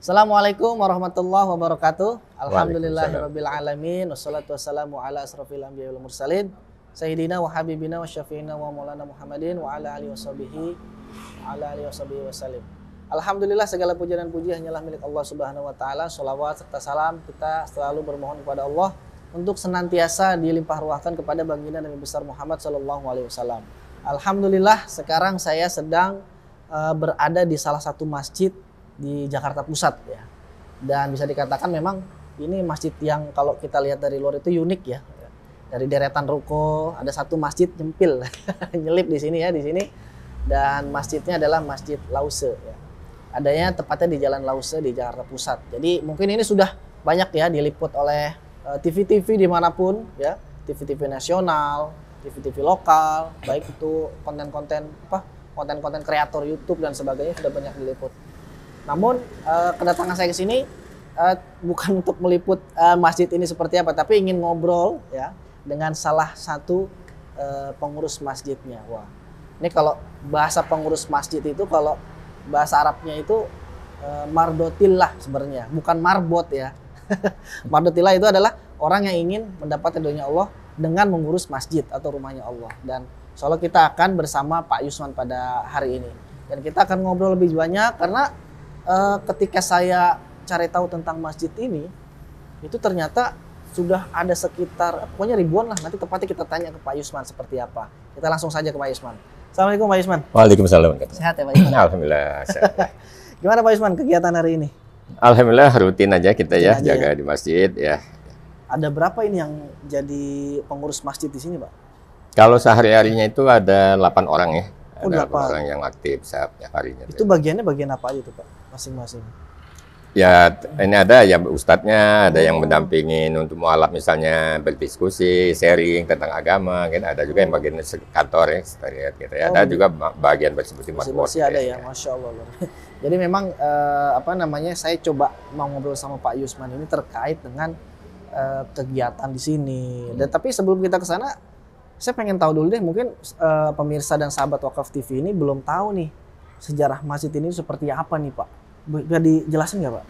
Assalamualaikum warahmatullahi wabarakatuh. Alhamdulillahirabbil alamin wassalatu wassalamu ala asrofil anbiya'i wal mursalin sayyidina wa habibina wa syafi'ina wa maulana Muhammadin wa ala alihi washabihi wasallim. Alhamdulillah, segala puja dan puji hanyalah milik Allah Subhanahu wa taala. Sholawat serta salam kita selalu bermohon kepada Allah untuk senantiasa dilimpah ruahkan kepada baginda Nabi besar Muhammad sallallahu alaihi wasallam. Alhamdulillah, sekarang saya sedang berada di salah satu masjid di Jakarta Pusat ya. Dan bisa dikatakan memang ini masjid yang kalau kita lihat dari luar itu unik ya. Dari deretan ruko ada satu masjid nyempil nyelip di sini ya, di sini. Dan masjidnya adalah Masjid Lause ya. Adanya tepatnya di Jalan Lause di Jakarta Pusat. Jadi mungkin ini sudah banyak ya diliput oleh TV-TV dimanapun ya, TV-TV nasional, TV-TV lokal, baik itu konten-konten konten-konten kreator YouTube dan sebagainya sudah banyak diliput. Namun kedatangan saya ke sini bukan untuk meliput masjid ini seperti apa, tapi ingin ngobrol ya dengan salah satu pengurus masjidnya. Wah, ini kalau bahasa pengurus masjid itu, kalau bahasa Arabnya itu mardotillah sebenarnya, bukan marbot ya. Mardotillah itu adalah orang yang ingin mendapat ridhonya Allah dengan mengurus masjid atau rumahnya Allah. Dan insya Allah kita akan bersama Pak Yusman pada hari ini. Dan kita akan ngobrol lebih banyak karena ketika saya cari tahu tentang masjid ini, itu ternyata sudah ada sekitar pokoknya ribuan lah. Nanti tepatnya kita tanya ke Pak Yusman seperti apa. Kita langsung saja ke Pak Yusman. Assalamualaikum Pak Yusman. Waalaikumsalam. Sehat ya Pak Yusman? Alhamdulillah sehat. Gimana Pak Yusman kegiatan hari ini? Alhamdulillah rutin aja kita rutin aja jaga di masjid ya. Ada berapa ini yang jadi pengurus masjid di sini Pak? Kalau sehari-harinya itu ada 8 orang ya. Oh, ada 8 orang yang aktif setiap harinya. Itu bagiannya bagian apa aja tuh Pak? Masing-masing. Ya ini ada yang ustadznya, ada yang mendampingin untuk mualaf misalnya berdiskusi, sharing tentang agama, kan ada juga yang bagian kantor ya, sekretariat gitu ya. Ada juga bagian bersih-bersih ada ya, Masya Allah. Jadi memang saya coba mau ngobrol sama Pak Yusman ini terkait dengan kegiatan di sini. Dan tapi sebelum kita ke sana, saya pengen tahu dulu deh, mungkin pemirsa dan sahabat Wakaf TV ini belum tahu nih sejarah masjid ini seperti apa nih Pak. Bisa dijelasin nggak Pak?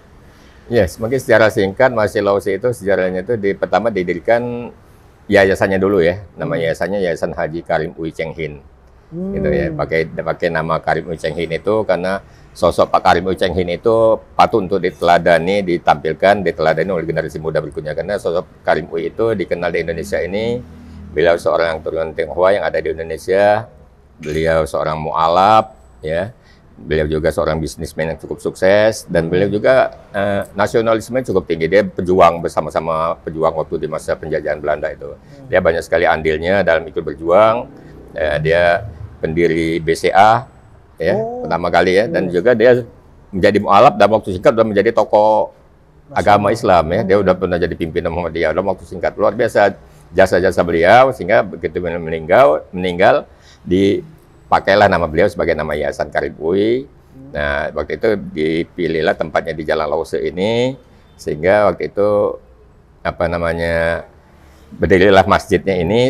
Yes, mungkin secara singkat Masjid Lause itu sejarahnya itu pertama didirikan yayasannya dulu ya. Nama yayasannya Yayasan Haji Karim Ui Cheng Hin. Gitu ya. Pakai nama Karim Ui Cheng Hin itu karena sosok Pak Karim Ui Cheng Hin itu patut untuk diteladani oleh generasi muda berikutnya, karena sosok Karim Ui itu dikenal di Indonesia ini. Beliau seorang keturunan Tionghoa yang ada di Indonesia. Beliau seorang mu'alaf ya. Beliau juga seorang bisnismen yang cukup sukses, dan beliau juga nasionalisme cukup tinggi. Dia pejuang bersama-sama pejuang waktu di masa penjajahan Belanda itu. Dia banyak sekali andilnya dalam ikut berjuang. Dia pendiri BCA ya, pertama kali ya, dan juga dia menjadi mu'alaf dalam waktu singkat sudah menjadi tokoh agama Islam ya. Dia udah pernah jadi pimpinan Muhammadiyah dalam waktu singkat. Luar biasa jasa-jasa beliau, sehingga begitu meninggal dipakailah nama beliau sebagai nama Yayasan Karim Ui. Nah, waktu itu dipilihlah tempatnya di Jalan Lause ini, sehingga waktu itu berdirilah masjidnya ini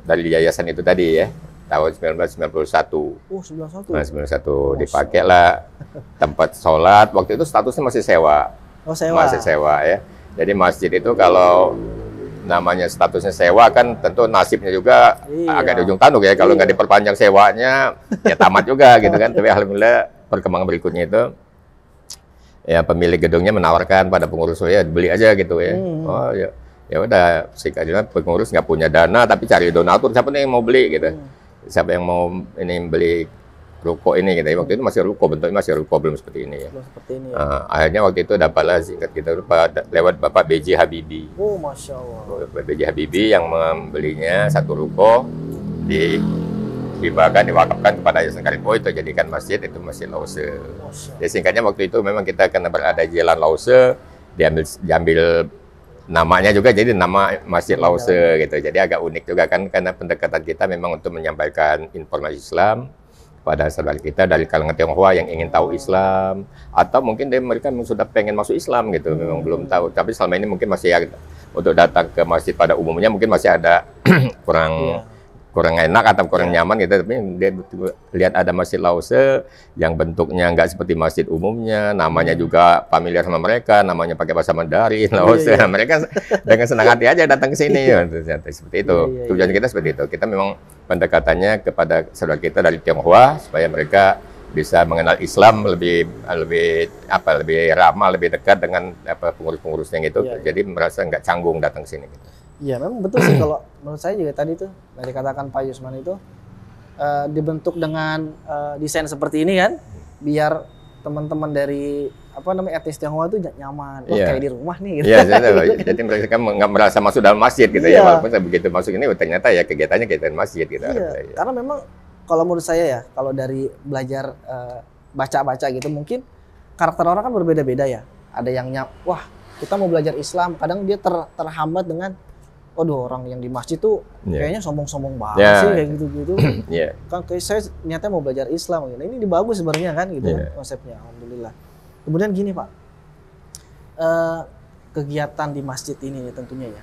dari yayasan itu tadi ya, tahun 1991. Oh, 91. Nah, 1991 dipakailah tempat sholat. Waktu itu statusnya masih sewa. Oh, sewa. Masih sewa ya. Jadi masjid itu kalau namanya statusnya sewa kan tentu nasibnya juga agak di ujung tanduk ya, kalau nggak diperpanjang sewanya ya tamat juga gitu kan. Tapi alhamdulillah perkembangan berikutnya itu ya pemilik gedungnya menawarkan pada pengurus, ya beli aja gitu ya. Oh ya udah, sikapnya pengurus nggak punya dana tapi cari donatur, siapa nih yang mau beli gitu, siapa yang mau ini beli ruko ini gitu. Waktu itu masih ruko, bentuknya masih ruko, belum seperti ini ya. Akhirnya waktu itu dapatlah singkat kita lewat Bapak B.J. Habibie. Oh, Masya Allah. Bapak B.J. Habibie yang membelinya satu ruko, diwakafkan kepada Yayasan Karim Ui, itu jadikan masjid, itu Masjid Lause. Jadi singkatnya waktu itu memang kita karena berada di Jalan Lause, diambil namanya juga jadi nama Masjid Lause gitu. Jadi agak unik juga kan, karena pendekatan kita memang untuk menyampaikan informasi Islam pada saudara kita dari kalangan Tionghoa yang ingin tahu Islam, atau mungkin mereka sudah pengen masuk Islam gitu, memang belum tahu. Tapi selama ini mungkin masih untuk datang ke masjid pada umumnya mungkin masih ada kurang kurang enak atau kurang nyaman gitu, tapi dia lihat ada Masjid Lause yang bentuknya nggak seperti masjid umumnya, namanya juga familiar sama mereka, namanya pakai bahasa Mandarin, Lause. Nah, mereka dengan senang hati aja datang ke sini. Seperti itu. Tujuan kita seperti itu. Kita memang pendekatannya kepada saudara kita dari Tionghoa supaya mereka bisa mengenal Islam lebih ramah, lebih dekat dengan pengurus-pengurusnya gitu. Jadi merasa nggak canggung datang ke sini. Gitu. Iya, memang betul sih kalau menurut saya juga tadi tuh dari katakan Pak Yusman itu dibentuk dengan desain seperti ini kan, biar teman-teman dari etnis Tionghoa itu nyaman, kayak di rumah nih. Gitu. Iya, jadi mereka nggak merasa masuk dalam masjid gitu ya, walaupun begitu masuk ini ternyata ya kegiatannya kegiatan masjid gitu. Iya, karena memang kalau menurut saya ya, kalau dari belajar baca-baca gitu mungkin karakter orang kan berbeda-beda ya. Ada yang wah kita mau belajar Islam, kadang dia terhambat dengan orang yang di masjid tuh kayaknya sombong-sombong banget sih kayak gitu-gitu. Kan kayak saya niatnya mau belajar Islam gitu. Ini bagus sebenarnya kan gitu kan konsepnya. Alhamdulillah. Kemudian gini Pak, kegiatan di masjid ini tentunya ya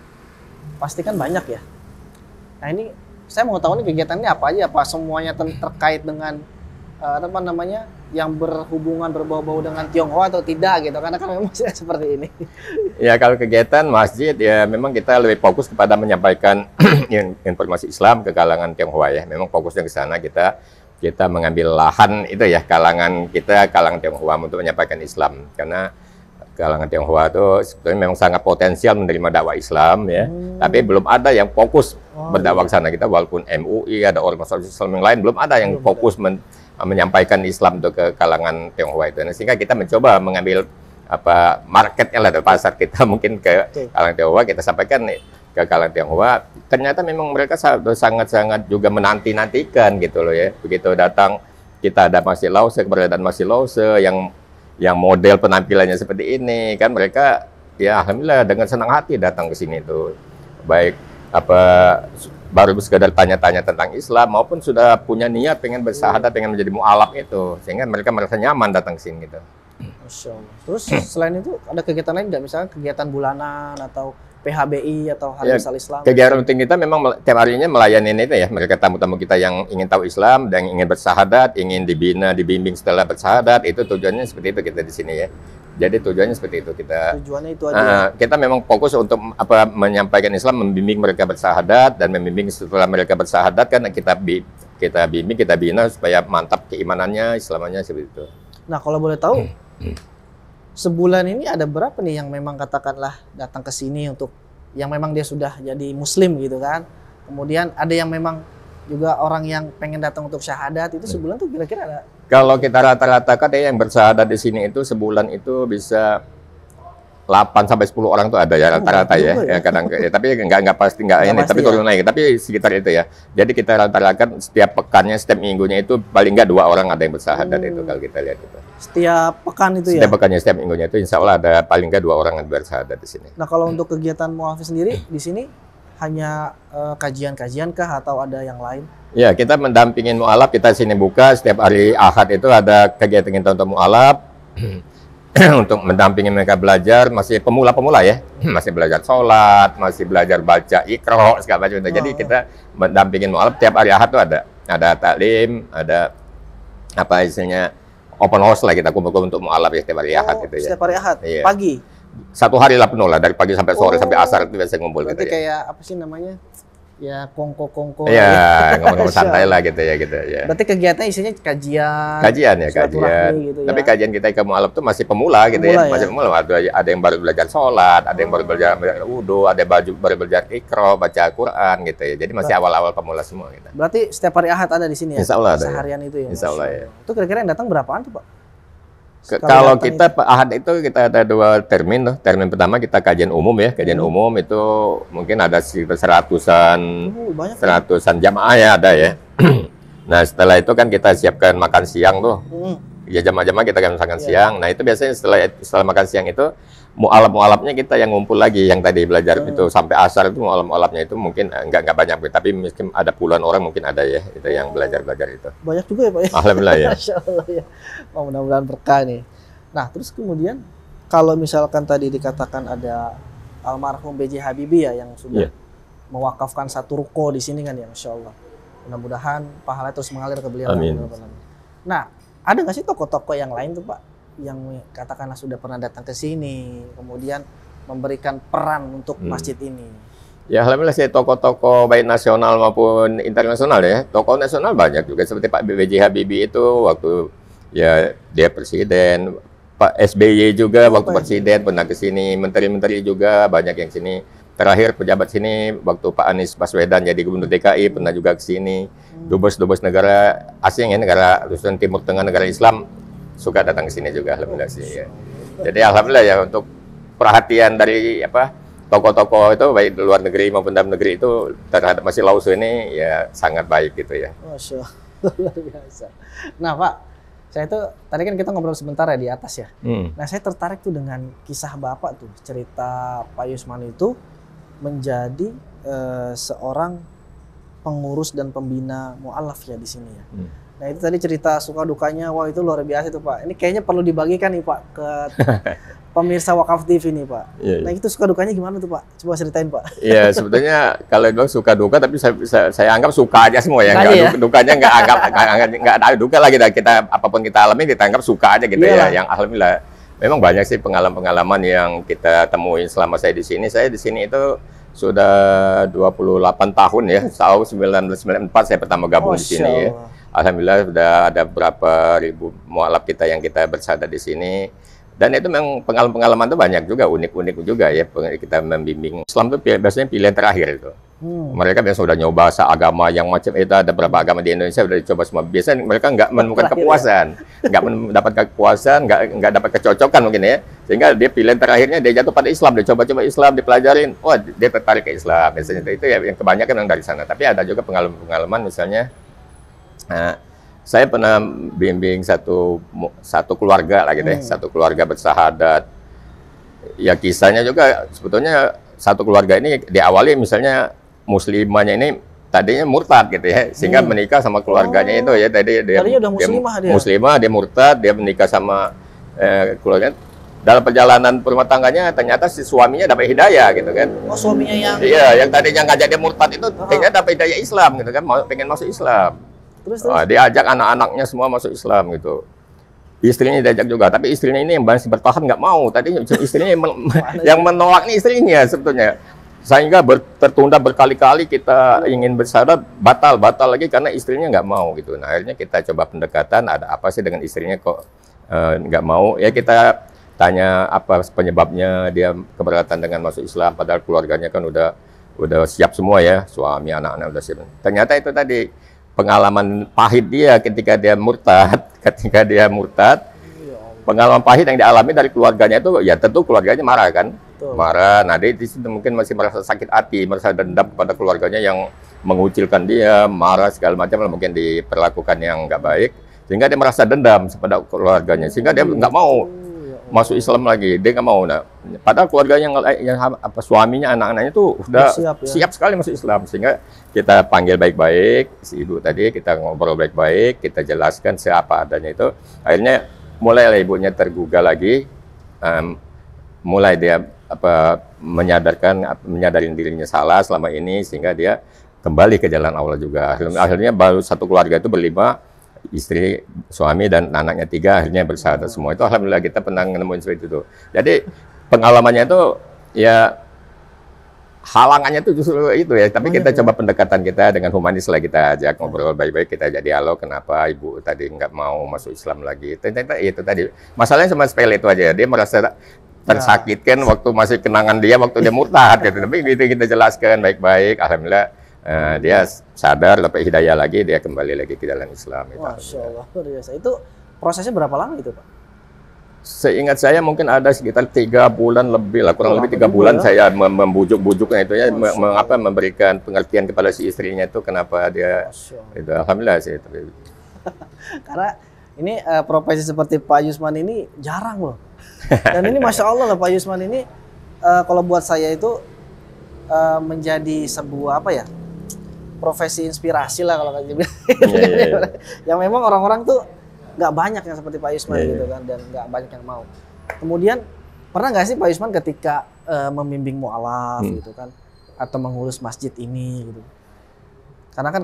pasti kan banyak ya. Nah ini saya mau tahu nih kegiatannya apa aja, apa semuanya terkait dengan yang berhubungan berbau-bau dengan Tionghoa atau tidak gitu, karena kan memang seperti ini. Ya kalau kegiatan masjid ya memang kita lebih fokus kepada menyampaikan informasi Islam ke kalangan Tionghoa ya. Memang fokusnya ke sana, kita mengambil lahan itu ya kalangan Tionghoa untuk menyampaikan Islam, karena kalangan Tionghoa itu sebetulnya memang sangat potensial menerima dakwah Islam ya. Tapi belum ada yang fokus berdakwah ke sana. Kita walaupun MUI ada ormas Islam yang lain, belum ada yang fokus menyampaikan Islam untuk ke kalangan Tionghoa itu. Nah, sehingga kita mencoba mengambil marketnya lah, pasar kita mungkin ke kalangan Tionghoa, kita sampaikan ke kalangan Tionghoa. Ternyata memang mereka sangat-sangat juga menanti-nantikan gitu loh ya. Begitu datang kita ada Masjid Lause, keberadaan Masjid Lause yang model penampilannya seperti ini kan, mereka ya alhamdulillah dengan senang hati datang ke sini tuh. Baik baru sekedar tanya-tanya tentang Islam maupun sudah punya niat pengen bersyahadat, pengen menjadi mu'alaf itu, sehingga mereka merasa nyaman datang ke sini gitu. Masya Allah. Terus selain itu ada kegiatan lain nggak, misalnya kegiatan bulanan atau PHBI atau Hari Misal Islam? Kegiatan rutin kita memang tiap harinya melayani itu ya, mereka tamu-tamu kita yang ingin tahu Islam dan ingin bersyahadat, ingin dibimbing setelah bersyahadat, itu tujuannya seperti itu kita di sini ya. Jadi tujuannya seperti itu kita. Tujuannya itu aja. Kita memang fokus untuk menyampaikan Islam, membimbing mereka bersyahadat, dan membimbing setelah mereka bersyahadat kan kita bimbing, kita bina supaya mantap keimanannya, Islamannya seperti itu. Nah kalau boleh tahu, sebulan ini ada berapa nih yang memang katakanlah datang ke sini untuk yang memang dia sudah jadi Muslim gitu kan? Kemudian ada yang memang juga orang yang pengen datang untuk syahadat, itu sebulan tuh kira-kira ada? Kalau kita rata-ratakan ya yang bersyahadat di sini itu sebulan itu bisa 8 sampai 10 orang tuh ada ya rata-rata ya kadang tapi enggak pasti ini tapi turun naik, tapi sekitar itu ya. Jadi kita rata-ratakan setiap pekannya, setiap minggunya itu paling enggak 2 orang ada yang bersyahadat itu kalau kita lihat itu. Setiap pekan itu ya? Setiap pekannya, setiap minggunya itu insya Allah ada paling enggak 2 orang yang bersyahadat di sini. Nah kalau untuk kegiatan mu'alaf sendiri di sini hanya kajian-kajian kah atau ada yang lain? Ya, kita mendampingin mu'alaf, kita sini buka setiap hari Ahad itu ada kegiatan kita untuk mu'alaf untuk mendampingi mereka belajar, masih pemula-pemula ya, masih belajar sholat, masih belajar baca Iqra segala macam. Jadi kita mendampingin mu'alaf tiap hari Ahad itu ada taklim, ada istilahnya open house lah, kita kumpul untuk mu'alaf ya setiap hari Ahad itu ya. Setiap hari Ahad, iya. Pagi? 1 hari lah penuh lah, dari pagi sampai sore sampai asar itu biasa ngumpul. Berarti gitu, kayak apa sih namanya? Ya kongko-kongko. Iya, ngomong-ngomong santai lah gitu ya. Berarti kegiatan isinya kajian. Kajian. Gitu, tapi kajian kita ke mu'alaf tuh masih pemula gitu ya. Masih pemula. Ada yang baru belajar sholat, ada yang baru belajar wudu, ada yang baru belajar Iqra, baca Quran gitu ya. Jadi masih awal-awal pemula semua gitu. Berarti setiap hari Ahad ada di sini ya? Insya Allah ada. Seharian itu ya? Insya Allah ya. Itu kira-kira yang datang berapaan tuh Pak? Kalau kita Ahad itu kita ada 2 termin tuh. Termin pertama kita kajian umum ya. Kajian umum itu mungkin ada sekitar seratusan jamaah ya ada ya. Nah setelah itu kan kita siapkan makan siang tuh. Ya jamaah-jamaah kita akan makan siang. Nah itu biasanya setelah makan siang itu mu'alaf-mu'alafnya kita yang ngumpul lagi, yang tadi belajar itu sampai asar itu mu'alaf-mu'alafnya itu mungkin enggak banyak, tapi mungkin ada puluhan orang mungkin ada ya itu yang belajar itu. Banyak juga ya Pak ya? Alhamdulillah ya. Masya Allah ya. Mudah-mudahan berkah nih. Nah terus kemudian kalau misalkan tadi dikatakan ada almarhum B.J. Habibie ya yang sudah mewakafkan 1 ruko di sini kan ya, Masya Allah. Mudah-mudahan pahala terus mengalir ke beliau. Amin. Nah, ada nggak sih tokoh-tokoh yang lain tuh Pak, yang katakanlah sudah pernah datang ke sini, kemudian memberikan peran untuk masjid ini? Ya alhamdulillah sih tokoh-tokoh baik nasional maupun internasional ya. Tokoh nasional banyak juga seperti Pak B.J. Habibie itu waktu ya dia presiden, Pak SBY juga waktu presiden pernah ke sini, menteri-menteri juga banyak yang sini. Terakhir pejabat sini waktu Pak Anies Baswedan jadi gubernur DKI pernah juga ke sini. Dubes-dubes negara asing ya, negara khususnya Timur Tengah, negara Islam suka datang ke sini juga alhamdulillah sih ya. Jadi alhamdulillah ya untuk perhatian dari tokoh-tokoh itu baik di luar negeri maupun dalam negeri itu terhadap Masjid Al-Ausu ini ya sangat baik gitu ya. Masya Allah, luar biasa. Nah Pak, saya tuh tadi kan kita ngobrol sebentar ya di atas ya. Nah saya tertarik tuh dengan kisah Bapak tuh, cerita Pak Yusman itu menjadi seorang pengurus dan pembina mu'alaf ya di sini ya. Nah itu tadi cerita suka dukanya, wah itu luar biasa tuh Pak. Ini kayaknya perlu dibagikan nih Pak ke pemirsa Wakaf TV nih Pak. Nah itu suka dukanya gimana tuh Pak? Coba ceritain Pak. Iya sebetulnya kalau bilang suka duka tapi saya anggap suka aja semua ya. Dukanya nggak ada duka lagi. Kita apapun kita alami kita anggap suka aja gitu ya. Yang alhamdulillah memang banyak sih pengalaman-pengalaman yang kita temuin selama saya di sini. Saya di sini itu sudah 28 tahun ya. Tahun 1994 saya pertama gabung di sini ya. Alhamdulillah sudah ada berapa ribu mualaf kita yang kita bersada di sini. Dan itu memang pengalaman-pengalaman itu banyak juga, unik-unik juga ya. Kita membimbing Islam itu biasanya pilihan terakhir itu. Mereka biasanya sudah nyoba seagama yang macam itu, ada beberapa agama di Indonesia sudah dicoba semua. Biasanya mereka nggak menemukan kepuasan, nggak mendapatkan kepuasan, nggak dapat kecocokan mungkin ya. Sehingga dia pilihan terakhirnya dia jatuh pada Islam, dia coba-coba Islam, dipelajarin, wah dia tertarik ke Islam. Biasanya itu ya yang kebanyakan yang dari sana. Tapi ada juga pengalaman-pengalaman misalnya. Saya pernah bimbing satu keluarga lah gitu ya, satu keluarga bersahadat. Ya kisahnya juga sebetulnya satu keluarga ini diawali misalnya muslimahnya ini tadinya murtad gitu ya, sehingga menikah sama keluarganya itu ya tadinya udah muslimah, dia murtad, dia menikah sama keluarganya. Dalam perjalanan rumah tangganya ternyata si suaminya dapat hidayah gitu kan. Oh suaminya yang? Iya, yang tadinya ngajak dia murtad itu ternyata dapat hidayah Islam gitu kan, pengen masuk Islam. Terus? Dia ajak anak-anaknya semua masuk Islam gitu. Istrinya diajak juga, tapi istrinya ini yang masih bertahan nggak mau. Tadi istrinya yang menolak nih istrinya sebetulnya. Sehingga tertunda berkali-kali kita ingin bersyarat batal lagi karena istrinya nggak mau gitu. Nah akhirnya kita coba pendekatan, ada apa sih dengan istrinya kok nggak mau? Ya kita tanya apa penyebabnya dia keberatan dengan masuk Islam, padahal keluarganya kan udah siap semua ya, suami anak-anak udah siap. Ternyata itu tadi pengalaman pahit dia ketika dia murtad, pengalaman pahit yang dialami dari keluarganya itu, ya tentu keluarganya marah kan, marah. Nah dia di situ mungkin masih merasa sakit hati, merasa dendam kepada keluarganya yang mengucilkan dia, marah segala macam, mungkin diperlakukan yang nggak baik, sehingga dia merasa dendam kepada keluarganya, sehingga dia nggak mau masuk Islam lagi, dia nggak mau. Nah, padahal keluarganya yang suaminya, anak-anaknya itu udah siap sekali masuk Islam, sehingga kita panggil baik-baik si ibu tadi, kita ngobrol baik-baik, kita jelaskan siapa adanya itu. Akhirnya mulailah ibunya tergugah lagi, mulai dia menyadari dirinya salah selama ini, sehingga dia kembali ke jalan Allah juga. Akhirnya baru satu keluarga itu berlima, istri, suami, dan anaknya 3 akhirnya bersahadat semua. Itu alhamdulillah kita pernah nemuin seperti itu. Jadi pengalamannya itu ya halangannya itu justru itu ya. Tapi kita coba pendekatan kita dengan humanis lah, kita ajak ngobrol baik-baik, kita ajak dialog kenapa ibu tadi nggak mau masuk Islam lagi. Ternyata itu tadi masalahnya cuma sepele itu aja. Dia merasa tersakitkan waktu masih kenangan dia waktu dia murtad gitu. Tapi gitu kita jelaskan baik-baik, alhamdulillah. Dia sadar, dapat hidayah lagi, dia kembali lagi ke jalan Islam. Masya Allah, luar biasa. Itu prosesnya berapa lama itu Pak? Seingat saya mungkin ada sekitar 3 bulan lebih lah, kurang lebih 3 bulan saya membujuk-bujuknya itu ya, memberikan pengertian kepada si istrinya itu kenapa dia itu. Alhamdulillah sih. Karena ini profesi seperti Pak Yusman ini jarang loh. Dan ini Masya Allah lah Pak Yusman ini kalau buat saya itu menjadi sebuah apa ya, profesi inspirasi lah kalau kayak gitu. Yang memang orang-orang tuh nggak banyak yang seperti Pak Yusman gitu kan, dan nggak banyak yang mau. Kemudian pernah nggak sih Pak Yusman ketika membimbing mu'alaf gitu kan, atau mengurus masjid ini gitu, Karena kan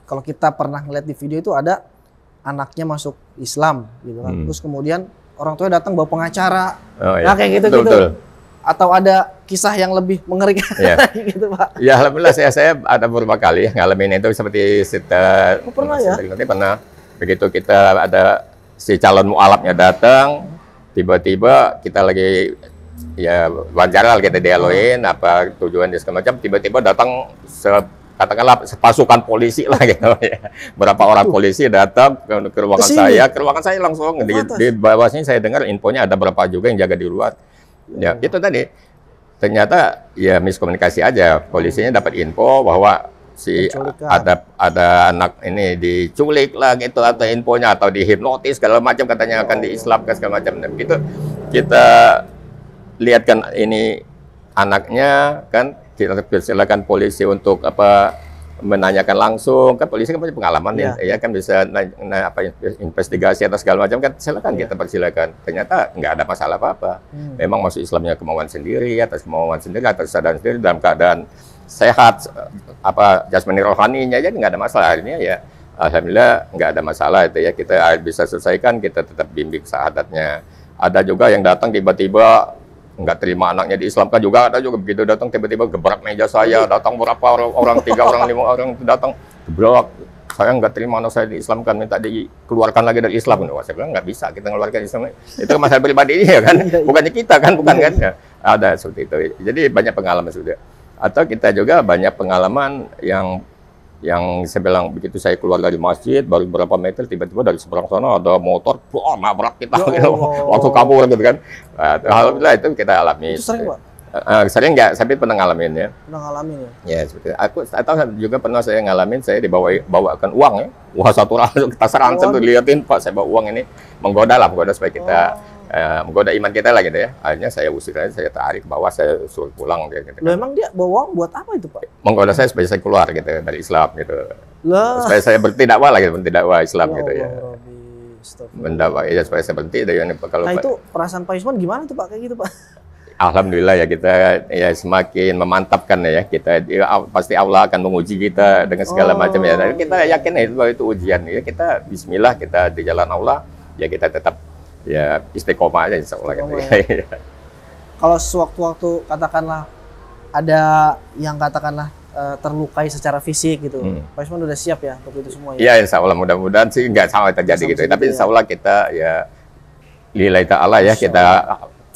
kalau kita pernah ngeliat di video itu ada anaknya masuk Islam gitu kan. Terus kemudian orang tuanya datang bawa pengacara. Nah kayak gitu-gitu. Betul. Atau ada kisah yang lebih mengerikan gitu Pak? Ya alhamdulillah saya ada beberapa kali ngalamin itu seperti pernah ya? Pernah. Begitu kita ada si calon mualafnya datang, tiba-tiba kita lagi ya wajar lah kita dialogin apa tujuan dia segala macam, tiba-tiba datang katakanlah pasukan polisi lah gitu ya. Berapa orang polisi datang ke ruangan saya langsung di bawah sini saya dengar infonya ada berapa juga yang jaga di luar. Ya, itu tadi. Ternyata ya miskomunikasi aja. Polisinya dapat info bahwa si ada anak ini diculik lah gitu atau infonya atau dihipnotis segala macam katanya akan diislamkan segala macam. Dan gitu kita lihat kan ini anaknya kan kita silakan polisi untuk menanyakan langsung kan polisi kan punya pengalaman ya kan bisa investigasi atau segala macam kan silakan kita persilakan. Ternyata nggak ada masalah apa-apa. Memang masuk Islamnya kemauan sendiri atas kesadaran sendiri dalam keadaan sehat jasmani rohaninya jadi nggak ada masalah. Akhirnya ya alhamdulillah nggak ada masalah itu ya kita bisa selesaikan kita tetap bimbing syahadatnya. Ada juga yang datang tiba-tiba nggak terima anaknya diislamkan juga ada juga begitu datang tiba-tiba gebrak meja saya datang berapa orang 3 orang 5 orang datang gebrak saya nggak terima anak saya diislamkan minta dikeluarkan lagi dari Islam. Wah, saya bilang nggak bisa kita mengeluarkan Islam itu masalah pribadi dia kan bukannya kita kan bukan kan ya. Ada seperti itu jadi banyak pengalaman sudah atau kita juga banyak pengalaman yang saya bilang begitu saya keluar dari masjid baru berapa meter tiba-tiba dari seberang sana ada motor nabrak kita gitu, waktu kabur gitu kan. Alhamdulillah itu kita alami. Itu sering Pak? Sering nggak, tapi pernah ngalamin ya. Pernah ngalamin ya? Ya seperti aku atau juga pernah saya ngalamin saya dibawakan uang ya. Wah satu orang tas ransel tuh liatin Pak saya bawa uang ini menggoda supaya kita menggoda iman kita lah gitu ya. Akhirnya saya usir aja, saya tarik ke bawah, saya suruh pulang dia gitu. Loh, emang dia bawa uang buat apa itu Pak? Menggoda saya supaya saya keluar gitu dari Islam gitu. Lah. Supaya saya berdakwah lah gitu, berdakwah Islam gitu ya. Mendakwah ya supaya saya berhenti dari ini kalau Nah itu perasaan Pak Yusman gimana tuh Pak kayak gitu Pak? Alhamdulillah ya kita ya semakin memantapkan ya kita pasti Allah akan menguji kita dengan segala macam ya. Dan kita yakin ya itu ujian ya kita Bismillah kita di jalan Allah ya kita tetap ya istiqomah aja insya Allah gitu ya. Kalau sewaktu-waktu katakanlah ada yang katakanlah terlukai secara fisik gitu, Pak Yusman udah siap ya untuk itu semua ya? Iya insya Allah mudah-mudahan sih nggak sampai terjadi gitu. Tapi insya Allah kita ya lillahi ta'ala ya kita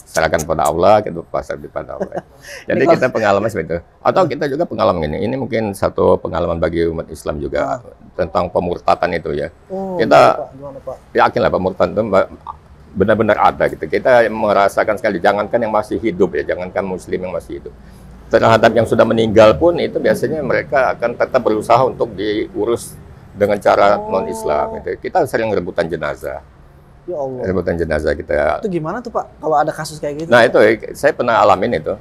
serahkan pada Allah, kita pasrah pada Allah. Jadi kita pengalaman seperti itu. Atau kita juga pengalaman ini mungkin satu pengalaman bagi umat Islam juga tentang pemurtatan itu ya. Kita yakinlah pemurtatan itu benar-benar ada gitu. Kita merasakan sekali, jangankan yang masih hidup ya, jangankan muslim yang masih hidup. Terhadap yang sudah meninggal pun itu biasanya mereka akan tetap berusaha untuk diurus dengan cara non-Islam gitu. Kita sering rebutan jenazah. Ya Allah. Rebutan jenazah kita. Itu gimana tuh Pak kalau ada kasus kayak gitu? Nah itu saya pernah alamin itu.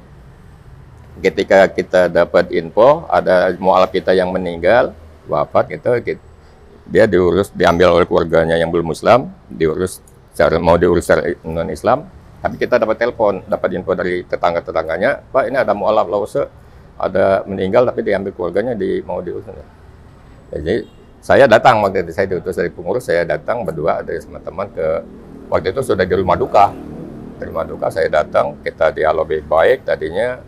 Ketika kita dapat info ada mualaf kita yang meninggal, wafat gitu, dia diambil oleh keluarganya yang belum Muslim, diurus mau diurus secara non-Islam. Tapi kita dapat telepon, dapat info dari tetangga-tetangganya, Pak ini ada mualaf Lause, ada meninggal tapi diambil keluarganya mau diurus. Jadi saya datang waktu itu, saya diutus dari pengurus, saya datang berdua dari teman-teman waktu itu sudah di rumah duka. Di rumah duka saya datang, kita dialog baik tadinya,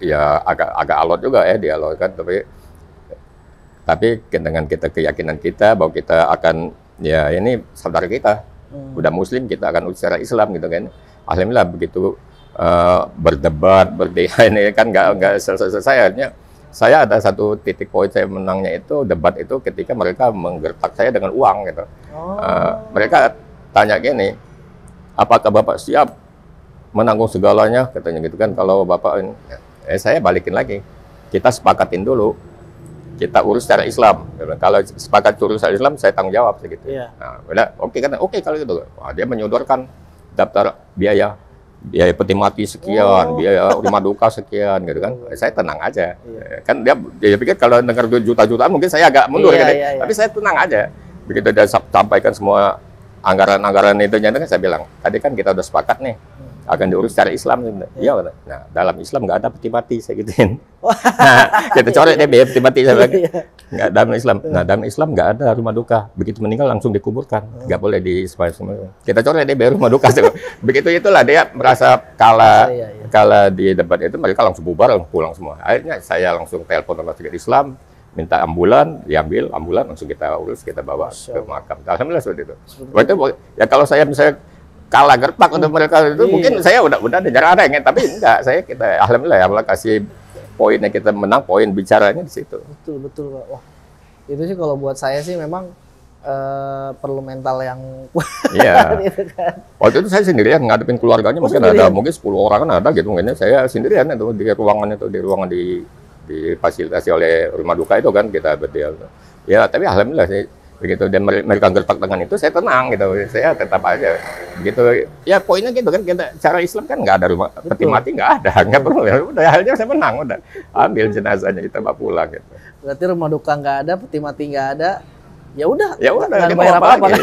ya agak alot juga ya dialogkan, tapi dengan kita keyakinan kita bahwa kita akan, ya ini saudara kita, udah muslim kita akan urus secara Islam gitu kan. Alhamdulillah begitu berdebat, ini kan nggak selesai akhirnya. Saya ada satu titik poin saya menangnya itu debat itu ketika mereka menggertak saya dengan uang gitu. Mereka tanya gini, apakah Bapak siap menanggung segalanya katanya gitu kan kalau Bapak ini. Saya balikin lagi, kita sepakatin dulu, kita urus secara Islam. Kalau sepakat urus secara Islam saya tanggung jawab segitu. Nah, udah oke kan? Oke kalau gitu. Wah, dia menyodorkan daftar biaya peti mati sekian, biaya rumah duka sekian gitu kan. Saya tenang aja. Kan dia pikir kalau dengar juta-jutaan mungkin saya agak mundur gitu. Tapi saya tenang aja. Begitu dia sampaikan semua anggaran-anggaran itu kan saya bilang, tadi kan kita udah sepakat nih akan diurus secara Islam. Iya. Nah, dalam Islam nggak ada peti mati saya gituin. Nah, kita coret deh biaya peti mati saya bilang. Nggak dalam Islam. Nah, dalam Islam nggak ada rumah duka. Begitu meninggal langsung dikuburkan. Nggak boleh kita coret dia bayar rumah duka. Begitu itulah dia merasa kalah di debat itu, mereka langsung bubar, langsung pulang semua. Akhirnya saya langsung telepon rumah sakit Islam, minta ambulan, diambil ambulan, langsung kita urus, kita bawa ke makam. Alhamdulillah seperti itu. Waktu ya kalau saya misalnya kalah gertak untuk mereka itu, mungkin saya udah ada jarang, tapi enggak, alhamdulillah ya Allah kasih poinnya, kita menang, poin bicaranya di situ. Betul Pak. Wah, itu sih kalau buat saya sih memang perlu mental yang iya. Gitu kan. Waktu itu saya sendirian ngadepin keluarganya, mungkin 10 orang kan ada gitu, mungkin saya sendirian itu di ruangan difasilitasi oleh rumah duka itu kan, kita berdua. Ya, tapi alhamdulillah sih begitu, dan mereka gertak dengan itu, saya tenang gitu, saya tetap aja begitu. Ya poinnya gitu kan, kita cara Islam kan nggak ada rumah peti mati, nggak perlu ya, udah akhirnya saya menang, udah ambil jenazahnya kita bawa pulang gitu. Berarti rumah duka nggak ada, peti mati nggak ada, ya udah nggak bayar apa-apa kan.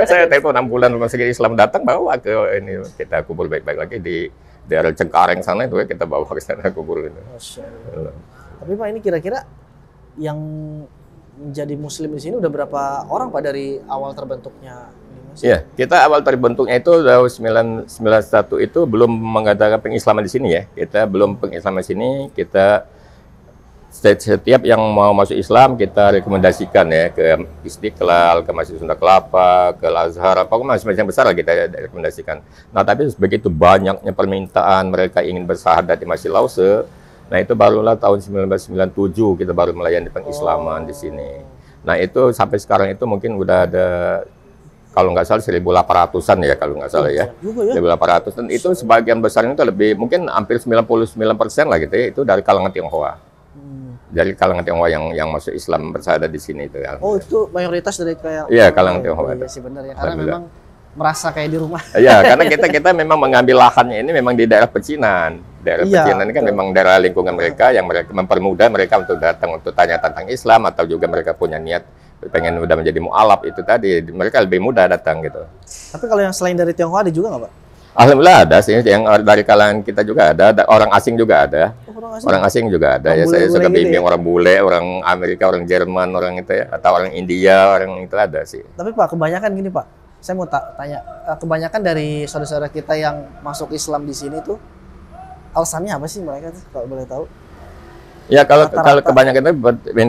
Saya telepon ambulan rumah sakit Islam datang, bawa ke ini, kita kubur baik-baik lagi di daerah Cengkareng sana itu, kita bawa ke sana kubur itu. Tapi Pak, ini kira-kira yang menjadi Muslim di sini udah berapa orang Pak dari awal terbentuknya ini? Iya, kita awal terbentuknya itu tahun 1991 itu belum mengadakan pengislaman di sini ya. Kita belum pengislaman di sini. Kita setiap yang mau masuk Islam kita rekomendasikan ya ke Istiqlal, ke Masjid Sunda Kelapa, ke Al-Azhar, pokoknya masjid besar lah kita rekomendasikan. Nah, tapi begitu banyaknya permintaan mereka ingin bersyahadat di Masjid Lause. Nah, itu barulah tahun 1997 kita baru melayani pengislaman di sini. Nah, itu sampai sekarang itu mungkin udah ada, kalau nggak salah 1.800-an ya, kalau nggak salah ya. 1.800, dan itu sebagian besarnya itu lebih, mungkin hampir 99% lah gitu ya, itu dari kalangan Tionghoa. Dari kalangan Tionghoa yang masuk Islam bersyahadat di sini itu. Oh, itu mayoritas dari kayak. Iya, kalangan Tionghoa. Iya sih benar ya, karena memang merasa kayak di rumah. Iya, karena kita memang mengambil lahannya ini memang di daerah pecinan. Daerah pecinan ini kan memang daerah lingkungan mereka, yang mereka mempermudah mereka untuk datang untuk tanya tentang Islam, atau juga mereka punya niat pengen udah menjadi mu'alaf, itu tadi mereka lebih mudah datang gitu. Tapi kalau yang selain dari Tionghoa ada juga nggak Pak? Alhamdulillah ada sih, yang dari kalangan kita juga ada orang asing juga ada. Orang asing juga ada. Ya, saya suka bimbing orang bule, orang Amerika, orang Jerman, orang itu ya, atau orang India, orang itu ada sih. Tapi Pak, kebanyakan gini Pak, saya mau tanya, kebanyakan dari saudara-saudara kita yang masuk Islam di sini tuh alasannya apa sih mereka tuh, kalau boleh tahu? Ya, kalau kebanyakan itu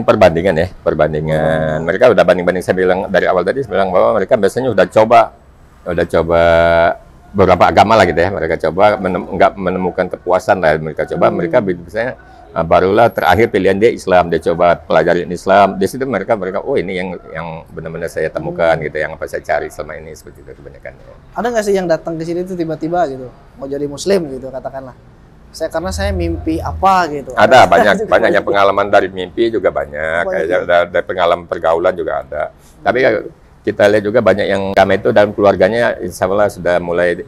perbandingan ya, perbandingan. Mereka udah banding-banding, saya bilang dari awal tadi, saya bilang bahwa mereka biasanya udah coba beberapa agama lah gitu ya. Mereka coba nggak menemukan kepuasan lah, mereka coba, mereka biasanya barulah terakhir pilihan dia Islam, dia coba pelajarin Islam. Di situ mereka oh ini yang benar-benar saya temukan gitu, yang apa saya cari selama ini, seperti itu kebanyakan. Ada nggak sih yang datang ke sini tuh tiba-tiba gitu mau jadi Muslim gitu, katakanlah? Karena saya mimpi apa gitu. Ada banyak yang pengalaman dari mimpi juga banyak, kayak dari pengalaman pergaulan juga ada. Tapi kita lihat juga banyak yang kami itu dalam keluarganya insya Allah sudah mulai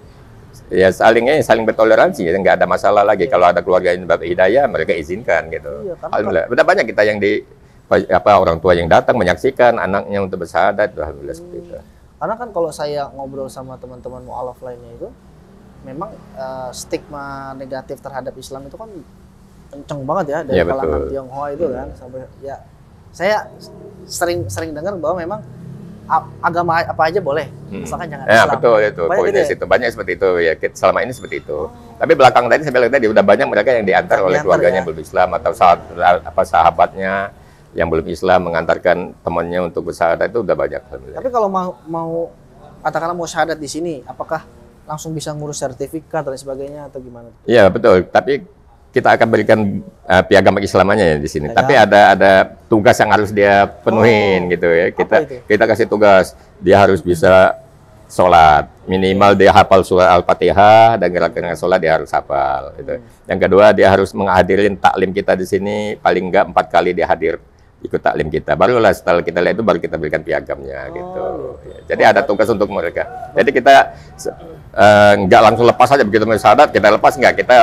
ya saling bertoleransi, ya nggak ada masalah lagi. Kalau ada keluarga yang dapat hidayah, mereka izinkan gitu. Iya, alhamdulillah. Udah banyak kita yang orang tua yang datang menyaksikan anaknya untuk bersyahadat, alhamdulillah seperti itu. Karena kan kalau saya ngobrol sama teman-teman mu'alaf lainnya itu, memang stigma negatif terhadap Islam itu kan kenceng banget ya dari kalangan Tionghoa itu kan, sampai ya saya sering dengar bahwa memang agama apa aja boleh, asalkan jangan Islam. Betul itu poinnya situ. Banyak seperti itu ya, selama ini seperti itu. Tapi belakang tadi saya bilang tadi udah banyak mereka yang diantar oleh keluarganya yang belum Islam, atau sahabatnya yang belum Islam mengantarkan temannya untuk bersyahadat, itu udah banyak. Tapi kalau mau katakanlah mau syahadat di sini, apakah langsung bisa ngurus sertifikat dan sebagainya atau gimana? Iya betul, tapi kita akan berikan piagam keislamannya ya di sini. Tapi ada tugas yang harus dia penuhin gitu ya. Kita kasih tugas, dia harus bisa sholat, minimal dia hafal surah Al-Fatihah, dan gerakan sholat dia harus hafal. Gitu. Yang kedua, dia harus menghadirin taklim kita di sini, paling enggak 4 kali dia hadir ikut taklim kita. Barulah setelah kita lihat itu baru kita berikan piagamnya gitu. Ya, jadi ada tugas untuk mereka. Jadi kita nggak langsung lepas aja begitu bersyahadat kita lepas, nggak, kita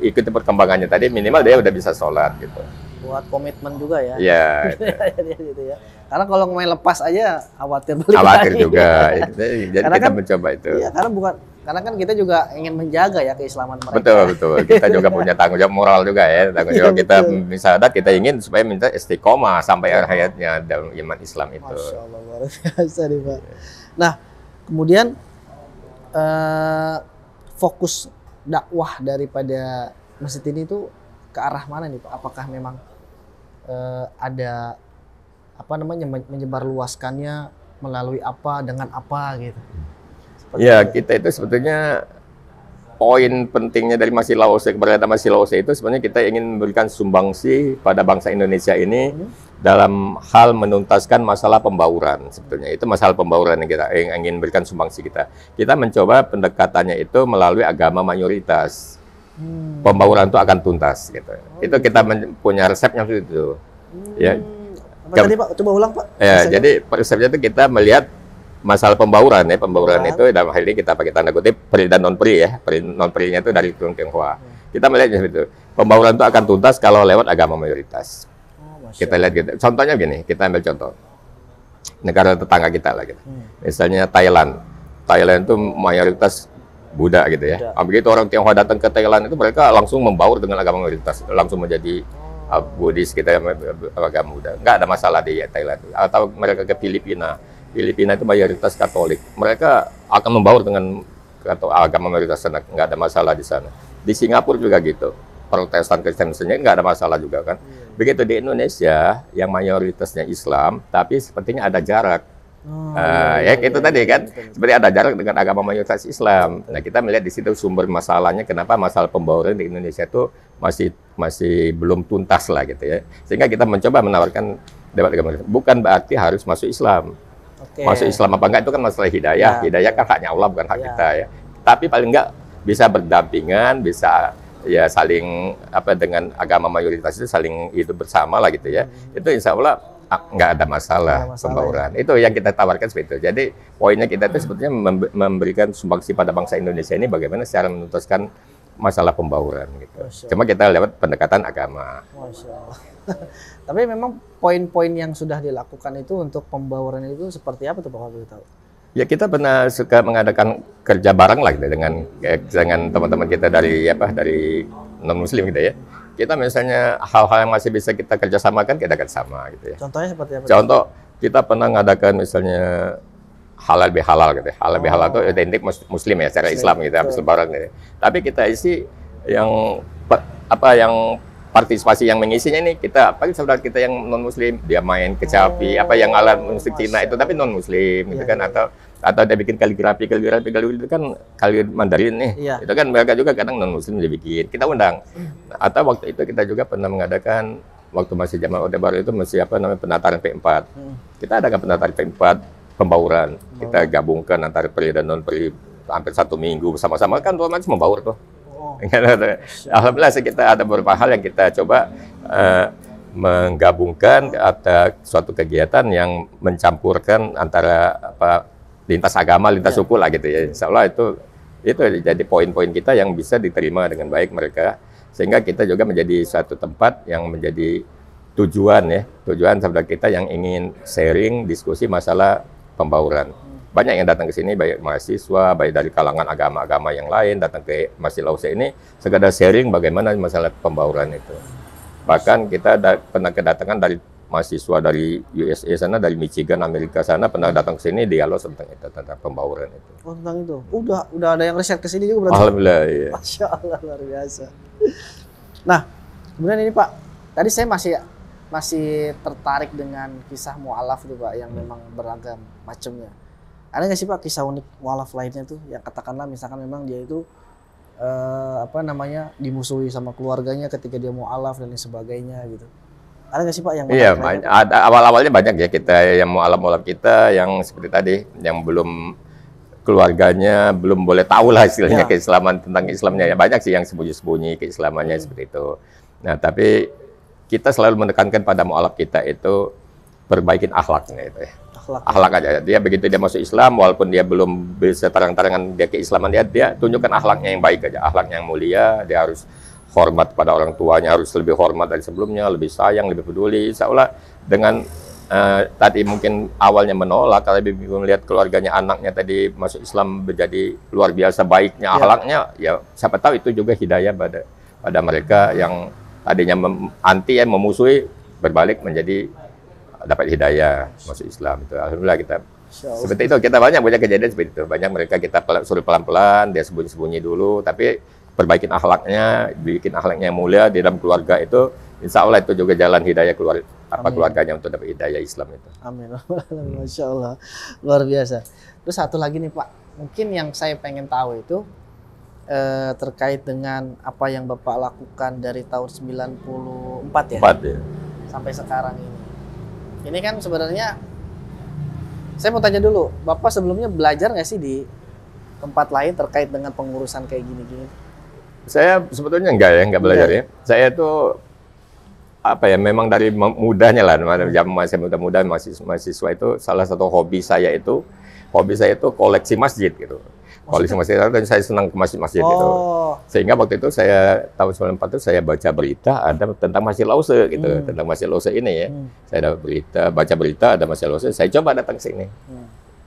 ikuti perkembangannya tadi, minimal dia udah bisa sholat gitu. Buat komitmen juga ya. Iya. Gitu ya. Karena kalau main lepas aja khawatir balik khawatir lagi. Juga. Jadi karena kita mencoba itu. Iya, karena bukan Karena kan kita juga ingin menjaga ya keislaman mereka. Betul, betul. Kita juga punya tanggung jawab moral juga ya. Tanggung jawab Iya, kita betul. misalnya kita ingin supaya minta istiqomah sampai akhir hayatnya dalam iman Islam itu. Masya Allah, luar biasa nih Pak. Nah, kemudian fokus dakwah daripada masjid ini tuh ke arah mana nih Pak? Apakah memang ada apa namanya menyebarluaskannya melalui apa dengan apa gitu? Seperti Ya, itu. kita itu sebetulnya poin pentingnya dari Masjid Lause keberadaan Masjid Lause itu sebenarnya kita ingin memberikan sumbangsi pada bangsa Indonesia ini dalam hal menuntaskan masalah pembauran sebetulnya. Itu masalah pembauran yang kita ingin berikan sumbangsi kita. Kita mencoba pendekatannya itu melalui agama mayoritas. Pembauran itu akan tuntas gitu. Itu kita punya resepnya itu. Ya. Apa tadi Pak? Coba ulang Pak. Ya, Resepnya. jadi resepnya itu kita melihat masalah pembauran ya, pembauran itu dalam hal ini kita pakai tanda kutip pri dan non pri ya, pri non pri-nya itu dari Turun Tionghoa. Kita melihatnya itu, pembauran itu akan tuntas kalau lewat agama mayoritas. Masya Kita lihat gitu. Contohnya gini, kita ambil contoh negara tetangga kita lah gitu. Misalnya Thailand. Thailand itu mayoritas Buddha gitu ya. Begitu orang Tionghoa datang ke Thailand itu mereka langsung membaur dengan agama mayoritas, langsung menjadi Buddhis kita agama Buddha. Nggak ada masalah di Thailand. Atau mereka ke Filipina. Filipina itu mayoritas Katolik. Mereka akan membaur dengan agama mayoritas sana, nggak ada masalah di sana. Di Singapura juga gitu. Protestan Kristen nggak ada masalah juga kan. Begitu di Indonesia yang mayoritasnya Islam, tapi sepertinya ada jarak. Ya itu tadi kan, seperti ada jarak dengan agama mayoritas Islam. Nah kita melihat di situ sumber masalahnya, kenapa masalah pembauran di Indonesia itu masih belum tuntas lah gitu ya. Sehingga kita mencoba menawarkan debat agama. Bukan berarti harus masuk Islam. Masuk Islam apa enggak itu kan masalah hidayah. Hidayah kan haknya Allah bukan hak kita ya. Tapi paling enggak bisa berdampingan, bisa ya saling dengan agama mayoritas itu saling hidup bersama lah gitu ya. Itu insya Allah nggak ada masalah pembauran. Itu yang kita tawarkan seperti itu. Jadi poinnya kita itu sebetulnya memberikan sumbangsi pada bangsa Indonesia ini bagaimana secara menuntaskan masalah pembauran gitu. Cuma kita lewat pendekatan agama. Masya Allah. Tapi memang poin-poin yang sudah dilakukan itu untuk pembauran itu seperti apa tuh Pak kalau boleh tahu? Ya kita pernah suka mengadakan kerja bareng lah gitu, dengan teman-teman kita dari non Muslim gitu ya. Kita misalnya hal-hal yang masih bisa kita kerjasamakan kita kerjasama gitu ya. Contohnya seperti apa? Contoh kita pernah mengadakan misalnya halal bihalal gitu ya. Halal bihalal itu identik Muslim ya secara Islam gitu, habis lebaran gitu. Tapi kita isi yang partisipasi yang mengisinya ini kita paling saudara kita yang non Muslim dia main kecapi yang alat musik Cina itu tapi non Muslim gitu kan atau dia bikin kaligrafi itu kan kali Mandarin nih itu kan mereka juga kadang non Muslim dia bikin kita undang atau waktu itu kita juga pernah mengadakan waktu masih zaman Orde Baru itu masih penataran P4 kita adakan penataran P4 pembauran kita gabungkan antara pri dan non pri hampir 1 minggu bersama-sama kan otomatis membaur tuh. Alhamdulillah kita ada beberapa hal yang kita coba menggabungkan atau suatu kegiatan yang mencampurkan antara lintas agama, lintas suku lah gitu ya. Insya Allah itu jadi poin-poin kita yang bisa diterima dengan baik mereka sehingga kita juga menjadi suatu tempat yang menjadi tujuan saudara kita yang ingin sharing diskusi masalah pembauran. Banyak yang datang ke sini, baik mahasiswa, baik dari kalangan agama-agama yang lain, datang ke Masjid Lause ini, sekadar sharing bagaimana masalah pembauran itu. Bahkan kita pernah kedatangan dari mahasiswa dari USA sana, dari Michigan, Amerika sana, pernah datang ke sini, dialog tentang itu, tentang pembauran itu. Oh, tentang itu? Udah ada yang riset ke sini juga berarti? Alhamdulillah, iya. Masya Allah, luar biasa. Nah, kemudian ini Pak, tadi saya masih tertarik dengan kisah mu'alaf itu Pak, yang memang beragam macamnya. Ada nggak sih Pak kisah unik mu'alaf lainnya tuh yang katakanlah misalkan memang dia itu dimusuhi sama keluarganya ketika dia mu'alaf dan lain sebagainya gitu. Ada nggak sih Pak yang Iya, ada awal-awalnya banyak ya kita yang mu'alaf kita yang seperti tadi yang belum keluarganya belum boleh tahu lah istilahnya keislaman tentang Islamnya ya banyak sih yang sembunyi-sembunyi keislamannya seperti itu. Nah, tapi kita selalu menekankan pada mu'alaf kita itu perbaikin akhlaknya itu ya. Akhlak aja. Dia begitu dia masuk Islam, walaupun dia belum bisa terang-terangan dia keislaman dia tunjukkan akhlaknya yang baik aja, akhlaknya yang mulia. Dia harus hormat pada orang tuanya, harus lebih hormat dari sebelumnya, lebih sayang, lebih peduli. Insya Allah dengan tadi mungkin awalnya menolak, kalau melihat keluarganya, anaknya tadi masuk Islam menjadi luar biasa baiknya, akhlaknya, ya siapa tahu itu juga hidayah pada mereka yang tadinya anti, memusuhi, berbalik menjadi dapat hidayah masuk Islam. Itu alhamdulillah kita seperti itu. Kita banyak kejadian seperti itu. Banyak mereka kita suruh pelan-pelan, dia sembunyi-sembunyi dulu, tapi perbaikin akhlaknya, bikin akhlaknya yang mulia di dalam keluarga itu, insya Allah itu juga jalan hidayah keluarganya untuk dapat hidayah Islam itu. Amin. Masya Allah, luar biasa. Terus satu lagi nih Pak, mungkin yang saya pengen tahu itu terkait dengan apa yang Bapak lakukan dari tahun 94 ya, sampai sekarang ini. Ini kan sebenarnya, saya mau tanya dulu, Bapak sebelumnya belajar nggak sih di tempat lain terkait dengan pengurusan kayak gini-gini? Saya sebetulnya nggak belajar ya. Saya tuh apa ya, memang dari mudanya lah, zaman masih muda-muda mahasiswa itu salah satu hobi saya itu koleksi masjid gitu. Koleksi masjid, dan saya senang ke masjid-masjid gitu. Sehingga waktu itu saya tahun 94 itu saya baca berita ada tentang Masjid Lause gitu, tentang Masjid Lause ini ya. Saya baca berita ada Masjid Lause, saya coba datang ke sini.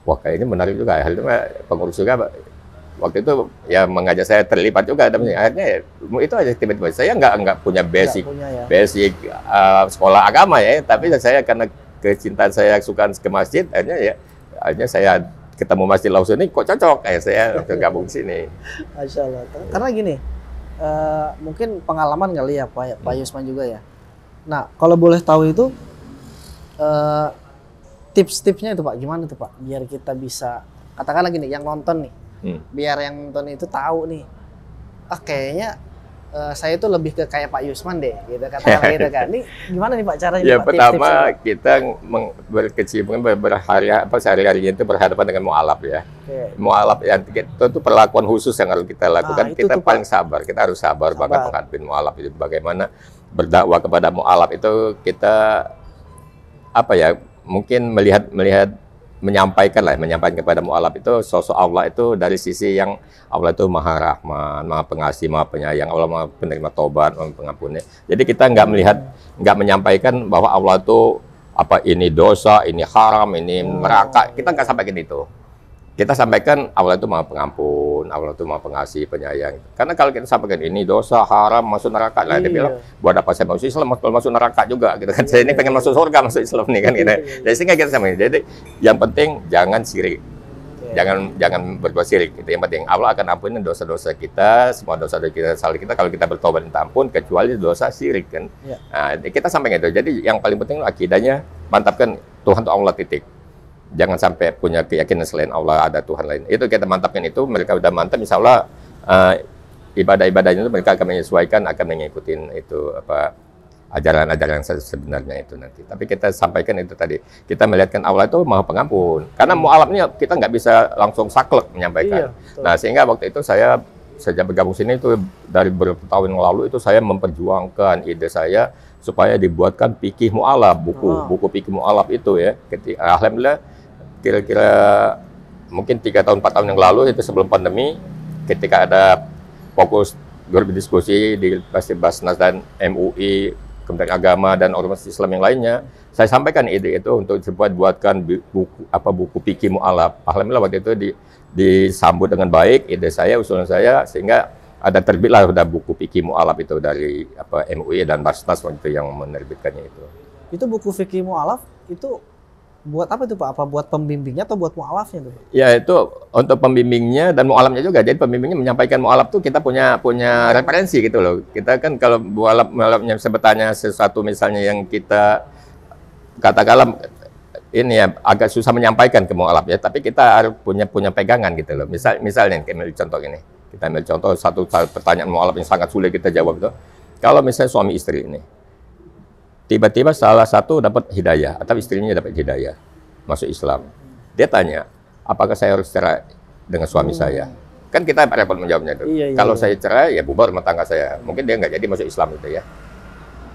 Wah, kayaknya menarik juga. Akhirnya pengurus juga waktu itu ya mengajak saya terlibat juga, dan akhirnya ya, itu aja tiba-tiba. Saya nggak punya basic sekolah agama ya, tapi saya karena kecintaan saya suka ke masjid, akhirnya saya ketemu Masjid Lause ini kok cocok, saya gabung sini. Masya Allah. Karena gini, mungkin pengalaman kali ya Pak Yusman juga ya. Nah, kalau boleh tahu itu tips-tipsnya itu Pak, gimana tuh Pak, biar kita bisa, katakanlah gini, yang nonton nih, biar yang nonton itu tahu nih, kayaknya saya itu lebih ke kayak Pak Yusman deh, gitu katakanlah gitu kan. Ini gimana nih Pak caranya? Ya Pak, pertama kita berkecimpung sehari-harinya itu berhadapan dengan mu'alaf ya. Mu'alaf yang itu perlakuan khusus yang harus kita lakukan. Kita paling sabar, kita harus sabar banget menghadapi mu'alaf itu. Bagaimana berdakwah kepada mu'alaf itu kita mungkin melihat menyampaikan kepada mu'alaf itu sosok Allah itu dari sisi yang Allah itu maha rahman, maha pengasih, maha penyayang, Allah maha penerima tobat, maha pengampunnya. Jadi kita nggak menyampaikan bahwa Allah itu ini dosa, ini haram, ini neraka. Kita nggak sampaikan itu. Kita sampaikan Allah itu maha pengampun, Allah itu maha pengasih, penyayang. Karena kalau kita sampaikan ini dosa, haram, masuk neraka, lah dia bilang, buat apa saya masuk Islam, masuk neraka juga, gitu kan. Saya ini pengen masuk surga, masuk Islam nih kan, gitu. Jadi sehingga kita sampaikan. Jadi yang penting jangan syirik, jangan berbuat syirik. Itu yang penting. Allah akan ampuni dosa-dosa kita, semua dosa-dosa kita, salah kita kalau kita bertobat minta ampun, kecuali dosa syirik kan. Nah, kita sampaikan itu. Jadi yang paling penting akidahnya mantapkan Tuhan itu Allah, titik. Jangan sampai punya keyakinan selain Allah ada Tuhan lain. Itu kita mantapkan itu, mereka udah mantap, insya Allah ibadah-ibadahnya itu mereka akan menyesuaikan, akan mengikuti itu ajaran-ajaran sebenarnya itu nanti. Tapi kita sampaikan itu tadi, kita melihatkan Allah itu maha pengampun. Karena mu'alafnya kita nggak bisa langsung saklek menyampaikan. Nah sehingga waktu itu saya sejak bergabung sini itu dari beberapa tahun yang lalu itu saya memperjuangkan ide saya supaya dibuatkan fikih mu'alaf, buku fikih mu'alaf itu ya. Alhamdulillah kira-kira mungkin 3 tahun 4 tahun yang lalu itu sebelum pandemi, ketika ada fokus berdiskusi di Basnas dan MUI, Kementerian Agama dan ormas Islam yang lainnya, saya sampaikan ide itu untuk buatkan buku fikih mu'alaf. Alhamdulillah waktu itu disambut dengan baik ide saya, usulan saya, sehingga ada terbitlah buku fikih mu'alaf itu dari MUI dan Basnas waktu itu yang menerbitkannya itu. Itu buku fikih mu'alaf itu buat apa itu Pak? Apa buat pembimbingnya atau buat mu'alafnya tuh? Ya itu untuk pembimbingnya dan mu'alafnya juga. Jadi pembimbingnya menyampaikan mu'alaf tuh kita punya referensi gitu loh. Kita kan kalau mu'alafnya sebetulnya sesuatu misalnya yang kita katakanlah ini ya agak susah menyampaikan ke mu'alaf ya, tapi kita harus punya pegangan gitu loh. Misalnya ambil contoh ini. Kita ambil contoh satu pertanyaan mu'alaf yang sangat sulit kita jawab itu. Kalau misalnya suami istri ini tiba-tiba salah satu dapat hidayah atau istrinya dapat hidayah masuk Islam, dia tanya, apakah saya harus cerai dengan suami saya? Kan kita repot menjawabnya itu. Kalau saya cerai ya bubar rumah tangga saya, mungkin dia nggak jadi masuk Islam itu ya.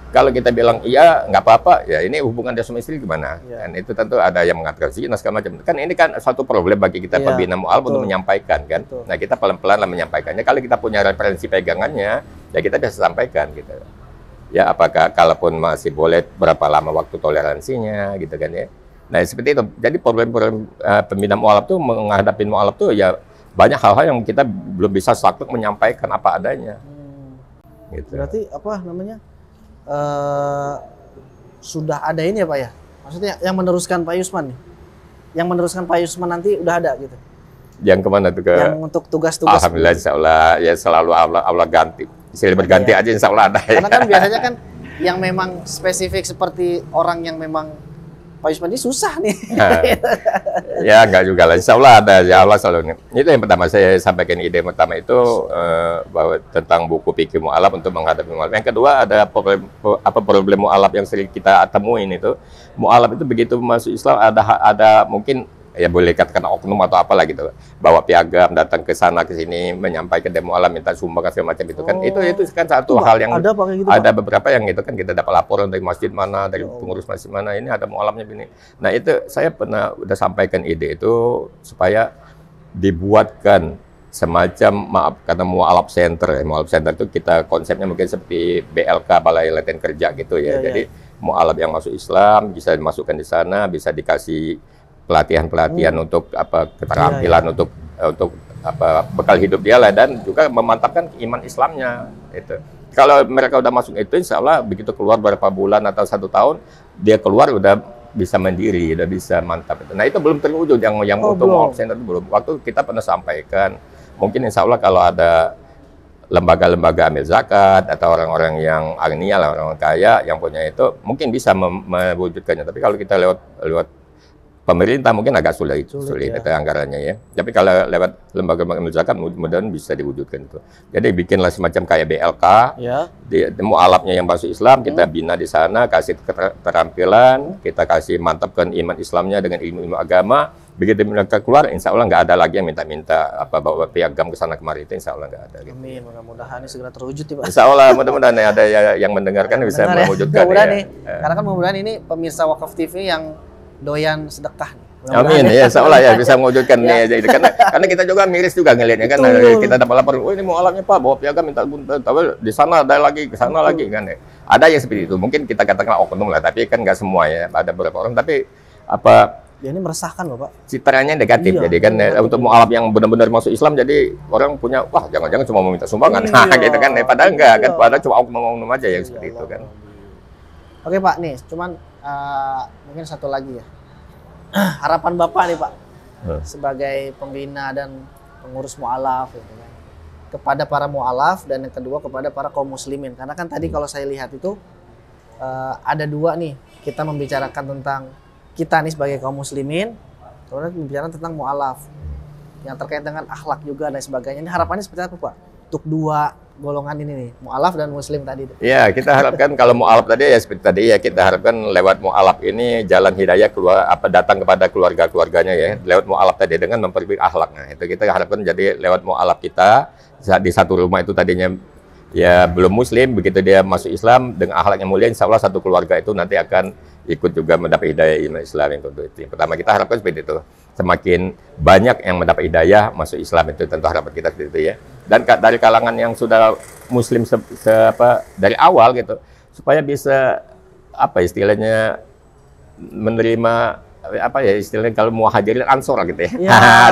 Kalau kita bilang iya nggak apa-apa, ya ini hubungan dia sama istri gimana? Dan itu tentu ada yang mengatakan zina segala macam. Kan ini kan suatu problem bagi kita pembina mu'alaf untuk menyampaikan kan. Nah kita pelan-pelan lah menyampaikannya. Kalau kita punya referensi pegangannya, ya kita bisa sampaikan gitu. Ya, apakah kalaupun masih boleh berapa lama waktu toleransinya gitu kan ya. Nah, seperti itu. Jadi problem-problem pembina mualaf tuh menghadapi mualaf tuh ya banyak hal-hal yang kita belum bisa saklek menyampaikan apa adanya. Gitu. Berarti apa namanya? Sudah ada ini ya Pak ya? Maksudnya yang meneruskan Pak Yusman nih? Yang meneruskan Pak Yusman nanti udah ada gitu? Yang kemana tuh? Yang untuk tugas-tugas. Alhamdulillah, insya Allah ya selalu Allah ganti. Silih berganti aja insya Allah ada. Karena kan biasanya kan yang memang spesifik seperti orang yang memang Pak Yusman ini susah nih. Nah, ya enggak juga lah, insya Allah ada, ya Allah selalu. Itu yang pertama saya sampaikan, ide pertama itu bahwa tentang buku fikih mu'alaf untuk menghadapi mu'alaf. Yang kedua ada problem mu'alaf yang sering kita temuin itu. Mu'alaf itu begitu masuk Islam ada mungkin ya boleh katakan oknum atau apalah gitu, bawa piagam datang ke sana ke sini menyampaikan demo alam minta sumbangan segala macam itu kan. Itu kan satu hal yang ada pakai gitu, ada beberapa yang itu kan kita dapat laporan dari masjid mana, dari pengurus masjid mana, ini ada mualamnya begini. Nah itu saya pernah udah sampaikan ide itu supaya dibuatkan semacam, maaf kata mualaf center. Mualaf center itu kita konsepnya mungkin seperti BLK, Balai Latihan Kerja gitu ya. Jadi mualaf yang masuk Islam bisa dimasukkan di sana, bisa dikasih pelatihan untuk keterampilan untuk bekal hidup dia lah, dan juga memantapkan iman Islamnya itu. Kalau mereka udah masuk itu, insya Allah begitu keluar beberapa bulan atau 1 tahun dia keluar udah bisa mandiri, udah bisa mantap. Nah itu belum terwujud yang untuk mualaf center itu belum. Waktu kita pernah sampaikan, mungkin insya Allah kalau ada lembaga-lembaga amil zakat atau orang-orang yang agnia lah, orang kaya yang punya itu mungkin bisa mewujudkannya. Tapi kalau kita lewat pemerintah mungkin agak sulit itu anggarannya ya. Tapi kalau lewat lembaga-lembaga zakat mudah-mudahan bisa diwujudkan itu. Jadi bikinlah semacam kayak BLK, mualafnya yang masuk Islam kita bina di sana, kasih keterampilan, kita kasih mantapkan iman Islamnya dengan ilmu-ilmu agama. Begitu mereka keluar, insya Allah nggak ada lagi yang minta-minta bawa piagam ke sana kemari, itu insya Allah nggak ada. Gitu. Amin, mudah-mudahan ini segera terwujud ya Pak. Insya Allah, mudah-mudahan ada yang mendengarkan bisa mewujudkan ya. Karena kan mudah-mudahan ini pemirsa Wakaf TV yang doyan sedekah nih. Amin ya, insya Allah ya bisa mewujudkan nih. Karena kita juga miris juga ngelihatnya kan. Kita dapat lapor, oh ini mualafnya Pak, bawa piagam minta tapi di sana ada lagi, ke sana lagi kan. Ada yang seperti itu. Mungkin kita katakan oknum lah, tapi kan nggak semua ya. Ada beberapa orang, tapi ya ini meresahkan loh Pak. Citranya negatif, jadi kan untuk mualaf yang benar-benar masuk Islam, jadi orang punya wah jangan-jangan cuma mau minta sumbangan, gitu kan. Padahal enggak kan, padahal cuma oknum-oknum aja yang seperti itu kan. Oke Pak, nih cuman mungkin satu lagi ya. Harapan Bapak nih Pak, sebagai pembina dan pengurus mualaf gitu kan, kepada para mualaf, dan yang kedua kepada para kaum muslimin. Karena kan tadi kalau saya lihat itu ada dua nih, kita membicarakan tentang kita nih sebagai kaum muslimin, kemudian membicarakan tentang mualaf yang terkait dengan akhlak juga dan sebagainya. Ini harapannya seperti apa Pak untuk dua golongan ini nih, mualaf dan muslim tadi? Ya, kita harapkan kalau mualaf tadi ya seperti tadi ya, kita harapkan lewat mualaf ini jalan hidayah keluar datang kepada keluarga-keluarganya ya, lewat mualaf tadi dengan memperbaiki akhlak. Nah, itu kita harapkan jadi lewat mualaf kita di satu rumah itu tadinya ya belum muslim, begitu dia masuk Islam dengan akhlak yang mulia, insya Allah satu keluarga itu nanti akan ikut juga mendapat hidayah iman Islam. Yang pertama kita harapkan seperti itu. Semakin banyak yang mendapat hidayah masuk Islam, itu tentu harapan kita seperti itu ya. Dan dari kalangan yang sudah muslim dari awal gitu, supaya bisa istilahnya menerima istilahnya kalau muhajirin ansor gitu ya.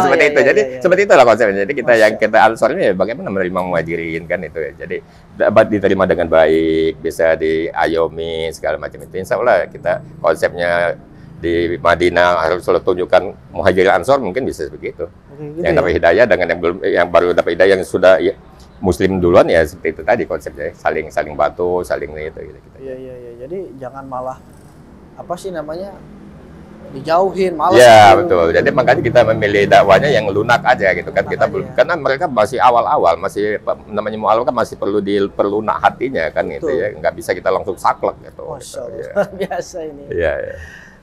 Seperti itu. Jadi seperti itulah konsepnya. Jadi kita ansor ini bagaimana menerima muhajirin kan itu ya. Jadi dapat diterima dengan baik, bisa diayomi segala macam itu. Insya Allah kita konsepnya di Madinah harus selalu tunjukkan muhajirin ansor, mungkin bisa begitu. Yang dapat hidayah dengan yang baru dapat hidayah yang sudah muslim duluan ya seperti itu tadi konsepnya, saling bantu, saling itu gitu. Iya. Jadi jangan malah dijauhin malah. Ya betul. Jadi makanya kita memilih dakwanya yang lunak aja gitu kan. Kita belum, karena mereka masih awal-awal, masih namanya mualaf kan masih perlu lunak hatinya kan gitu ya. Nggak bisa kita langsung saklek gitu. Masya Allah, luar biasa ini. Iya.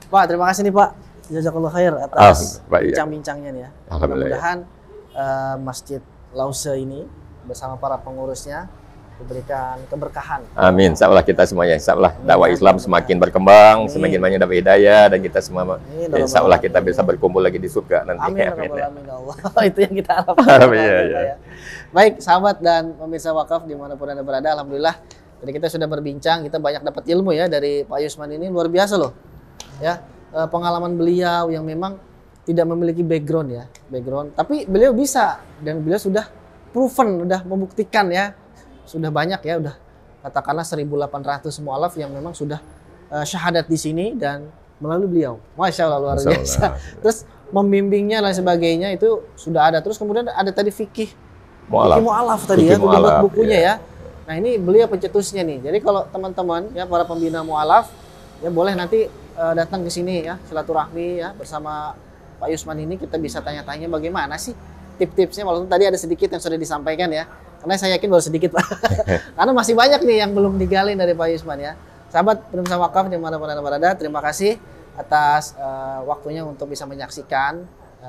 Pak, terima kasih nih Pak. Jazakallah khair atas bincang-bincangnya nih ya. Mudah-mudahan Masjid Lause ini bersama para pengurusnya diberikan keberkahan. Amin. Insya Allah kita semuanya, insya Allah dakwah Islam semakin berkembang, semakin banyak dapat hidayah, dan kita semua insya Allah kita bisa berkumpul lagi di surga nanti. Amin. Amin Allah. Itu yang kita harapkan. Iya. Baik sahabat dan pemirsa wakaf dimanapun Anda berada, alhamdulillah Jadi kita sudah berbincang, kita banyak dapat ilmu ya dari Pak Yusman ini, luar biasa loh. Ya, pengalaman beliau yang memang tidak memiliki background ya, tapi beliau bisa dan beliau sudah proven, udah membuktikan ya. Sudah banyak ya, udah katakanlah 1.800 mu'alaf yang memang sudah syahadat di sini dan melalui beliau. Masya Allah luar biasa. Terus membimbingnya dan sebagainya itu sudah ada. Terus kemudian ada tadi fikih mu'alaf tadi ya, udah buat bukunya ya. Nah ini beliau pencetusnya nih. Jadi kalau teman-teman ya para pembina mu'alaf ya boleh nanti datang ke sini ya, silaturahmi ya bersama Pak Yusman ini, kita bisa tanya-tanya bagaimana sih tips-tipsnya. Walaupun tadi ada sedikit yang sudah disampaikan ya, karena saya yakin baru sedikit Pak. Karena masih banyak nih yang belum digali dari Pak Yusman ya. Sahabat Pemirsa Wakaf dimanapun Anda berada, terima kasih atas waktunya untuk bisa menyaksikan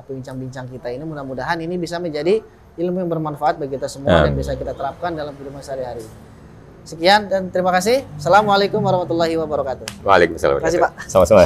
bincang-bincang kita ini. Mudah-mudahan ini bisa menjadi ilmu yang bermanfaat bagi kita semua dan bisa kita terapkan dalam kehidupan sehari-hari. Sekian dan terima kasih. Assalamualaikum warahmatullahi wabarakatuh. Waalaikumsalam. Terima kasih Pak. Sama-sama.